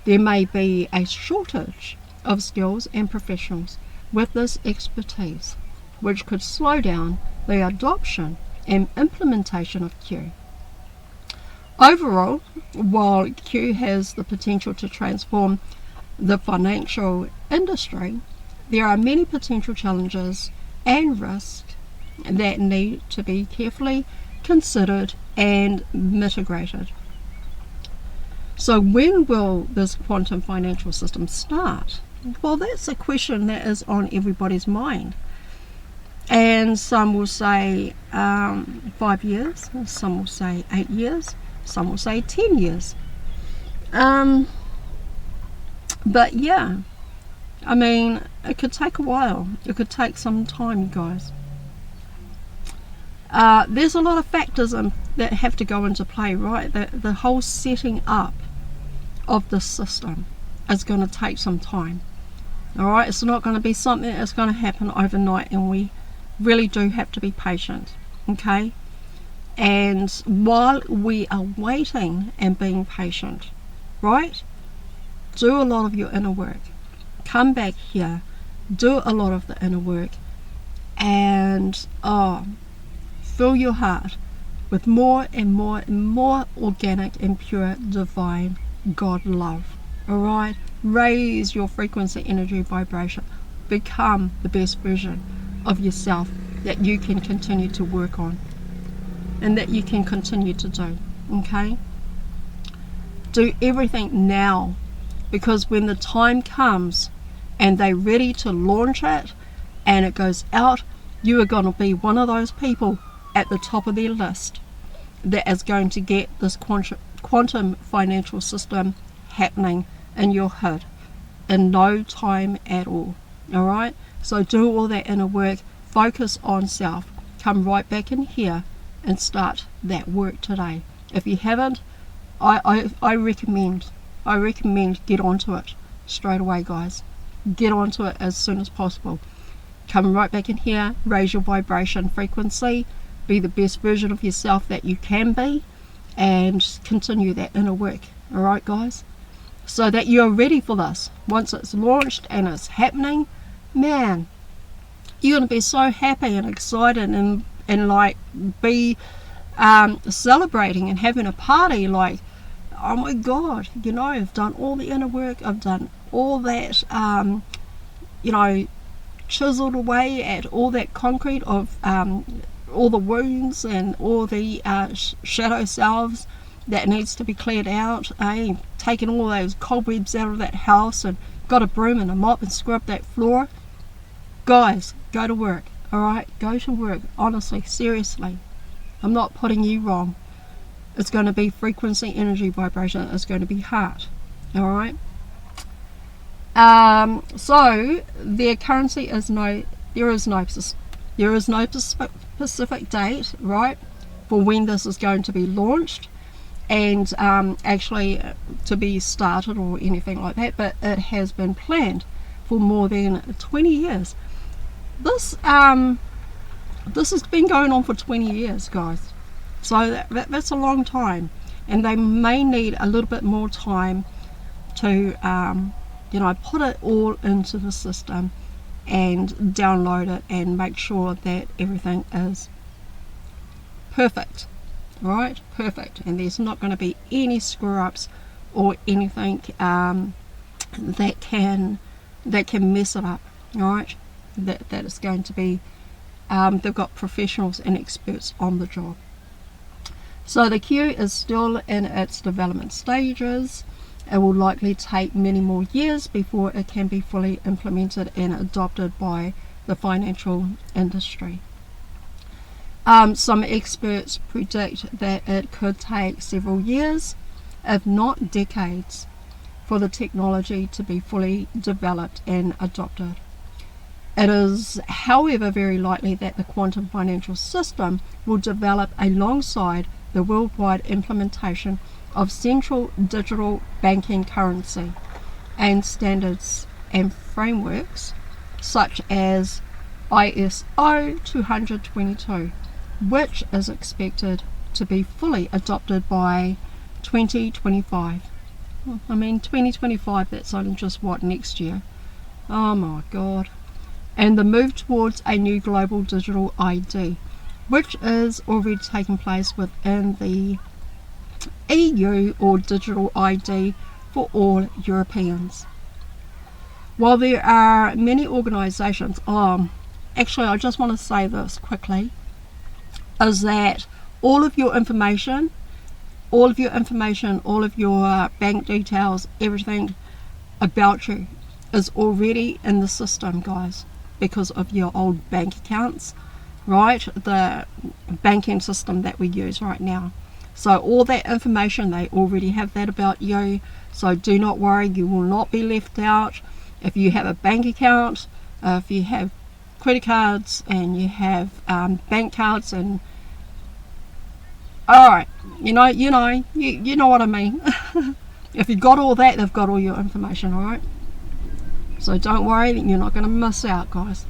There may be a shortage of skills and professionals with this expertise, which could slow down the adoption and implementation of Q. Overall, while Q has the potential to transform the financial industry, there are many potential challenges and risks that need to be carefully considered and mitigated. So when will this quantum financial system start? Well, that's a question that is on everybody's mind. And some will say 5 years, some will say 8 years, some will say 10 years. But yeah, I mean, it could take a while. It could take some time, you guys. There's a lot of factors that have to go into play, right? The whole setting up of the system is going to take some time. Alright, it's not going to be something that's going to happen overnight, and we really do have to be patient. Okay? And while we are waiting and being patient, right? Do a lot of your inner work. Come back here, do a lot of the inner work, and fill your heart with more and more and more organic and pure divine God love. Alright? Raise your frequency, energy, vibration. Become the best version of yourself that you can continue to work on and that you can continue to do. Okay? Do everything now, because when the time comes and they're ready to launch it and it goes out, you are going to be one of those people at the top of their list that is going to get this quantum financial system happening in your head in no time at all. Alright? So do all that inner work, focus on self, come right back in here and start that work today. If you haven't, I recommend get onto it straight away, guys. Get onto it as soon as possible. Come right back in here, raise your vibration frequency, be the best version of yourself that you can be, and continue that inner work. Alright, guys? So that you're ready for this. Once it's launched and it's happening, man, you're going to be so happy and excited and like be celebrating and having a party like, oh my God, you know, I've done all the inner work, I've done all that, you know, chiseled away at all that concrete of all the wounds and all the shadow selves that needs to be cleared out. Taking all those cobwebs out of that house and got a broom and a mop and scrub that floor. Guys, go to work. Alright, go to work. Honestly, seriously. I'm not putting you wrong. It's going to be frequency, energy, vibration. It's going to be heart. Alright. So their currency is there is no specific date, right, for when this is going to be launched and actually to be started or anything like that, but it has been planned for more than 20 years. This has been going on for 20 years, guys. So that's a long time, and they may need a little bit more time to you know, put it all into the system and download it and make sure that everything is perfect. Right? Perfect. And there's not going to be any screw ups or anything that can mess it up. Right? That is going to be they've got professionals and experts on the job. So the queue is still in its development stages. It will likely take many more years before it can be fully implemented and adopted by the financial industry. Some experts predict that it could take several years, if not decades, for the technology to be fully developed and adopted. It is, however, very likely that the quantum financial system will develop alongside the worldwide implementation of central digital banking currency and standards and frameworks such as ISO 222, which is expected to be fully adopted by 2025. I mean, 2025, that's only just what, next year? Oh my God. And the move towards a new global digital ID, which is already taking place within the EU, or digital ID for all Europeans. While there are many organisations, actually I just want to say this quickly, is that all of your information, all of your bank details, everything about you is already in the system, guys. because of your old bank accounts, right? The banking system that we use right now. So all that information, they already have that about you. So do not worry, you will not be left out. If you have a bank account, if you have credit cards, and you have bank cards, and alright, you know what I mean. If you've got all that, they've got all your information, alright? So don't worry, you're not going to miss out, guys.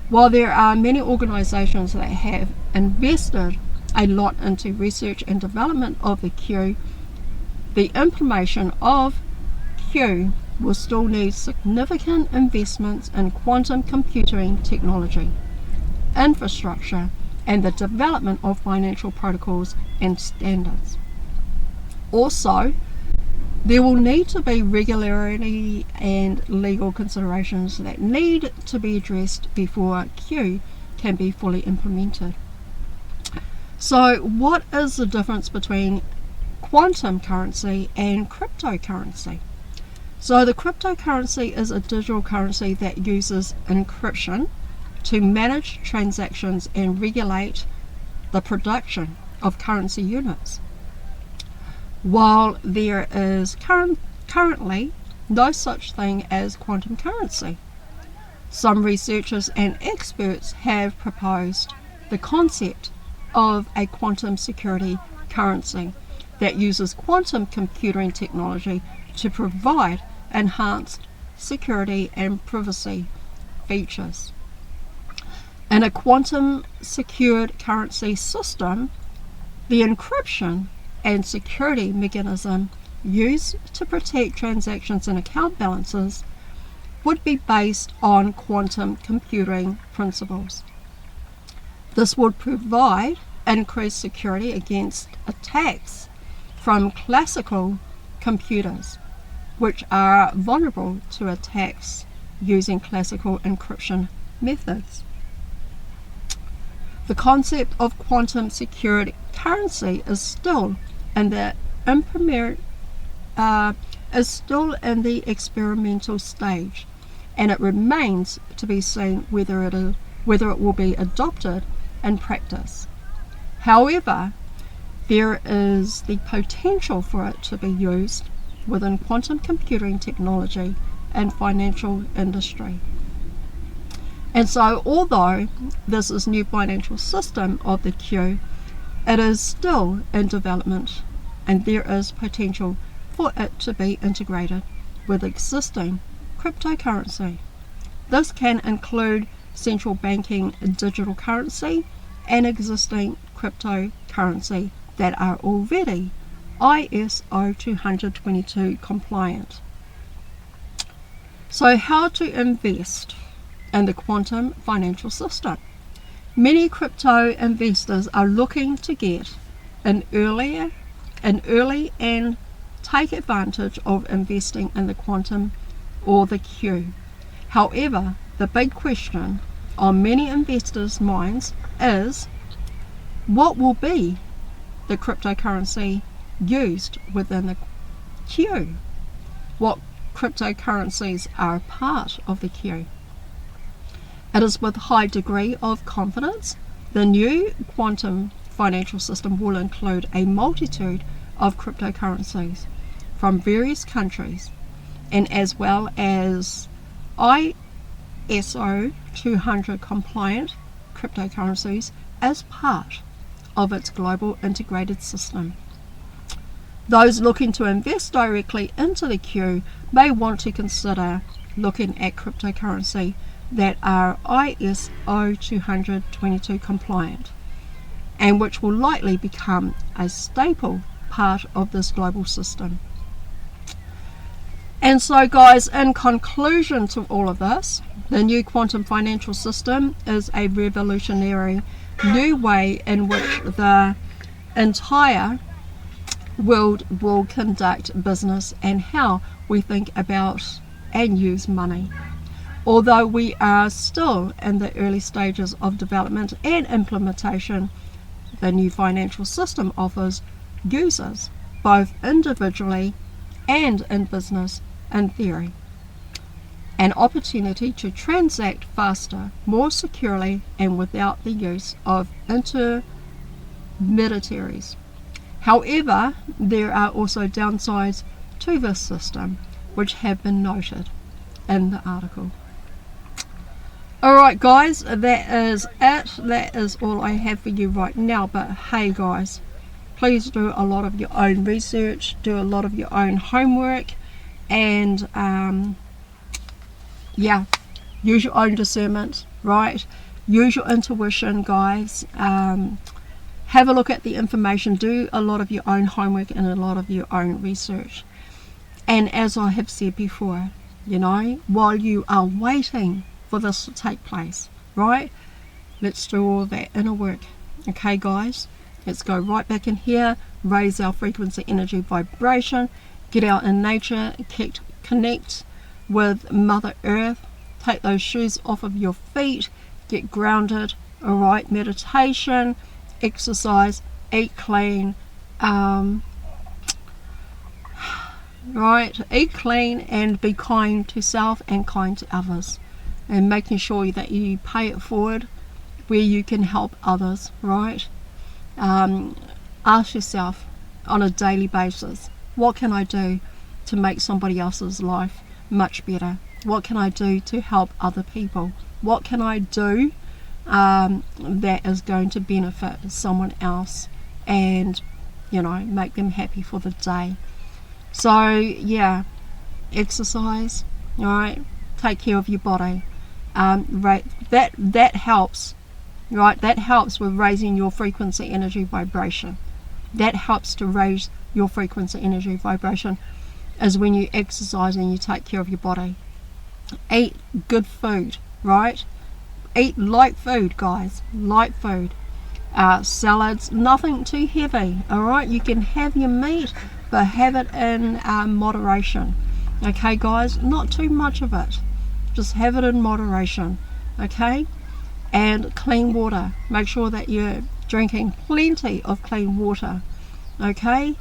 While there are many organisations that have invested a lot into research and development of the Q, the implementation of Q will still need significant investments in quantum computing technology, infrastructure, and the development of financial protocols and standards. Also, there will need to be regularity and legal considerations that need to be addressed before Q can be fully implemented. So what is the difference between quantum currency and cryptocurrency? So the cryptocurrency is a digital currency that uses encryption to manage transactions and regulate the production of currency units. While there is currently no such thing as quantum currency, some researchers and experts have proposed the concept of a quantum security currency that uses quantum computing technology to provide enhanced security and privacy features. In a quantum secured currency system, the encryption and security mechanism used to protect transactions and account balances would be based on quantum computing principles. This would provide increased security against attacks from classical computers, which are vulnerable to attacks using classical encryption methods. The concept of quantum secured currency is still in the experimental stage, and it remains to be seen whether it will be adopted in practice. However, there is the potential for it to be used within quantum computing technology and financial industry. And so, although this is new financial system of the Q, it is still in development, and there is potential for it to be integrated with existing cryptocurrency. This can include central banking digital currency and existing cryptocurrency that are already ISO 20022 compliant. So how to invest in the quantum financial system? Many crypto investors are looking to get in early and take advantage of investing in the quantum or the Q. However, the big question on many investors' minds is, what will be the cryptocurrency used within the Q? What cryptocurrencies are part of the Q? It is with high degree of confidence the new quantum financial system will include a multitude of cryptocurrencies from various countries, and as well as ISO 200 compliant cryptocurrencies as part of its global integrated system. Those looking to invest directly into the Q may want to consider looking at cryptocurrency that are ISO 222 compliant, and which will likely become a staple part of this global system. And so, guys, in conclusion to all of this, the new quantum financial system is a revolutionary new way in which the entire world will conduct business and how we think about and use money. Although we are still in the early stages of development and implementation, the new financial system offers users, both individually and in business, in theory, an opportunity to transact faster, more securely, and without the use of intermediaries. However, there are also downsides to this system, which have been noted in the article. Alright guys, that is it. That is all I have for you right now. But hey guys, please do a lot of your own research, do a lot of your own homework, and yeah, use your own discernment, right? Use your intuition, guys. Have a look at the information, do a lot of your own homework and a lot of your own research. And as I have said before, you know, while you are waiting for this to take place, right, let's do all that inner work. Okay guys, let's go right back in here, raise our frequency, energy, vibration, get out in nature, connect with Mother Earth, take those shoes off of your feet, get grounded. All right, meditation, exercise, eat clean, right, eat clean, and be kind to self and kind to others, and making sure that you pay it forward where you can help others, right? Ask yourself on a daily basis, what can I do to make somebody else's life much better? What can I do to help other people? What can I do that is going to benefit someone else and, you know, make them happy for the day? So yeah, exercise, all right, take care of your body. Right, that helps, right? That helps with raising your frequency, energy, vibration. That helps to raise your frequency, energy, vibration, is when you exercise and you take care of your body. Eat good food, right? Eat light food, guys, light food. Salads, nothing too heavy, all right? You can have your meat, but have it in moderation. Okay guys, not too much of it, just have it in moderation. Okay, and clean water, make sure that you're drinking plenty of clean water. Okay,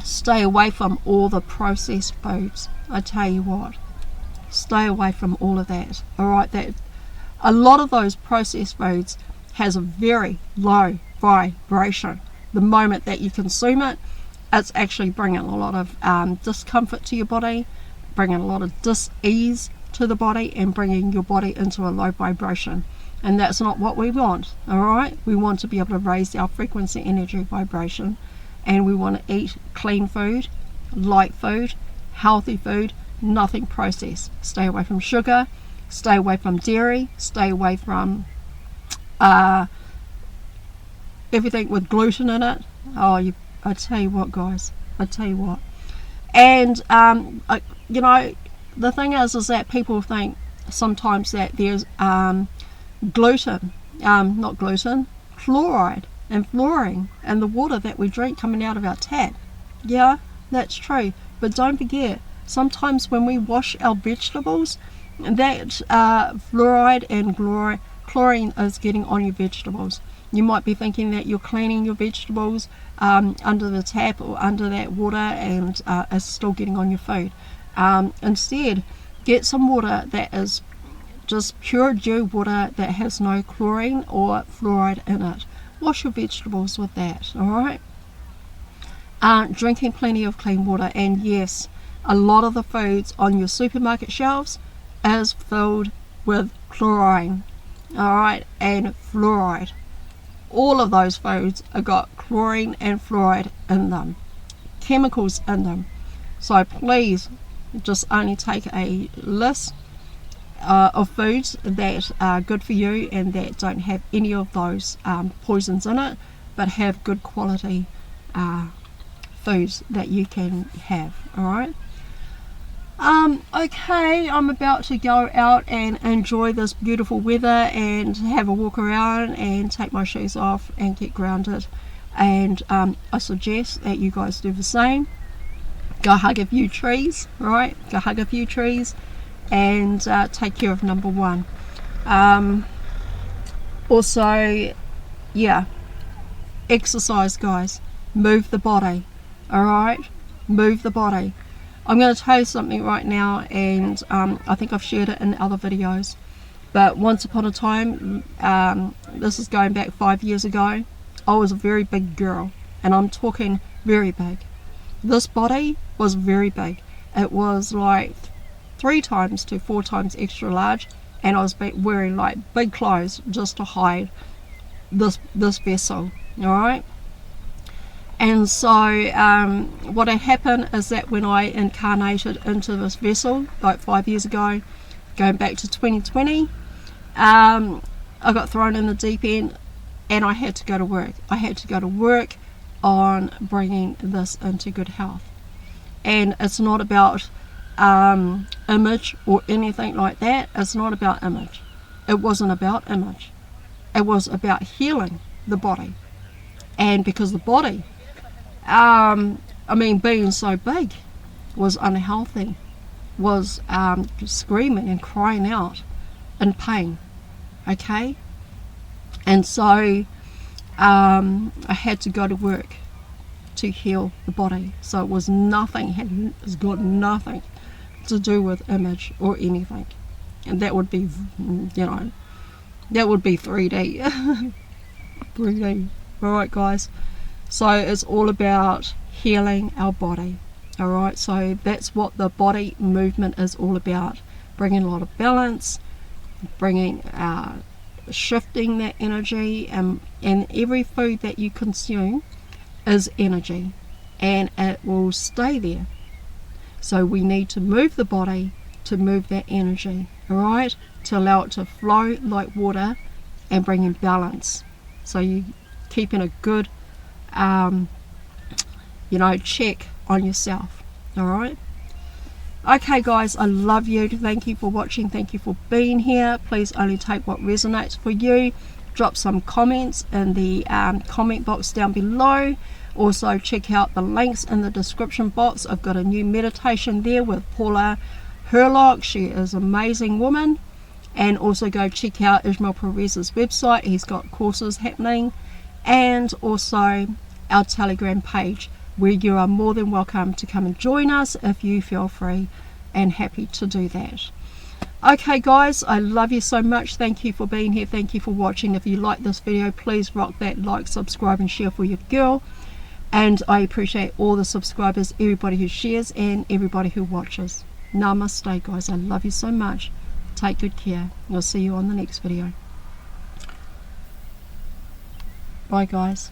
stay away from all the processed foods. I tell you what, stay away from all of that. All right, that a lot of those processed foods has a very low vibration. The moment that you consume it, it's actually bringing a lot of discomfort to your body, bringing a lot of dis-ease to the body, and bringing your body into a low vibration. And that's not what we want, all right? We want to be able to raise our frequency, energy, vibration, and we want to eat clean food, light food, healthy food, nothing processed. Stay away from sugar, stay away from dairy, stay away from everything with gluten in it. I tell you what, guys, I tell you what. And you know, the thing is that people think sometimes that there's gluten, not gluten, fluoride and fluorine in the water that we drink coming out of our tap. Yeah, that's true, but don't forget, sometimes when we wash our vegetables, that fluoride and chlorine is getting on your vegetables. You might be thinking that you're cleaning your vegetables under the tap or under that water, and it's still getting on your food. Instead, get some water that is just pure dew water that has no chlorine or fluoride in it. Wash your vegetables with that, alright? Drinking plenty of clean water, and yes, a lot of the foods on your supermarket shelves is filled with chlorine, alright, and fluoride. All of those foods have got chlorine and fluoride in them, chemicals in them. So please just only take a list of foods that are good for you and that don't have any of those poisons in it, but have good quality foods that you can have. Alright, okay, I'm about to go out and enjoy this beautiful weather and have a walk around and take my shoes off and get grounded, and I suggest that you guys do the same. Go hug a few trees, right? Go hug a few trees and take care of number one. Also, yeah, exercise, guys. Move the body, alright? Move the body. I'm going to tell you something right now, and I think I've shared it in other videos, but once upon a time, this is going back 5 years ago, I was a very big girl, and I'm talking very big. This body was very big. It was like 3 times to 4 times extra large, and I was wearing like big clothes just to hide this vessel, alright? And so what had happened is that when I incarnated into this vessel like 5 years ago, going back to 2020, I got thrown in the deep end, and I had to go to work. I had to go to work on bringing this into good health. And it's not about image or anything like that. It's not about image. It wasn't about image. It was about healing the body. And because the body, being so big, was unhealthy, was screaming and crying out in pain, okay? And so I had to go to work to heal the body. So it was nothing, it's got nothing to do with image or anything. And that would be, that would be 3D. 3D. Alright guys. So it's all about healing our body. Alright, so that's what the body movement is all about. Bringing a lot of balance, bringing shifting that energy, and every food that you consume is energy, and it will stay there. So we need to move the body to move that energy, alright, to allow it to flow like water and bring in balance. So you keeping a good check on yourself. Alright, okay guys, I love you. Thank you for watching. Thank you for being here. Please only take what resonates for you. Drop some comments in the comment box down below. Also check out the links in the description box. I've got a new meditation there with Paula Herlock. She is an amazing woman. And also go check out Ismail Perez's website. He's got courses happening. And also our Telegram page, where you are more than welcome to come and join us if you feel free and happy to do that. Okay guys, I love you so much. Thank you for being here. Thank you for watching. If you like this video, please rock that like, subscribe and share for your girl. And I appreciate all the subscribers, everybody who shares and everybody who watches. Namaste guys, I love you so much. Take good care. I'll see you on the next video. Bye guys.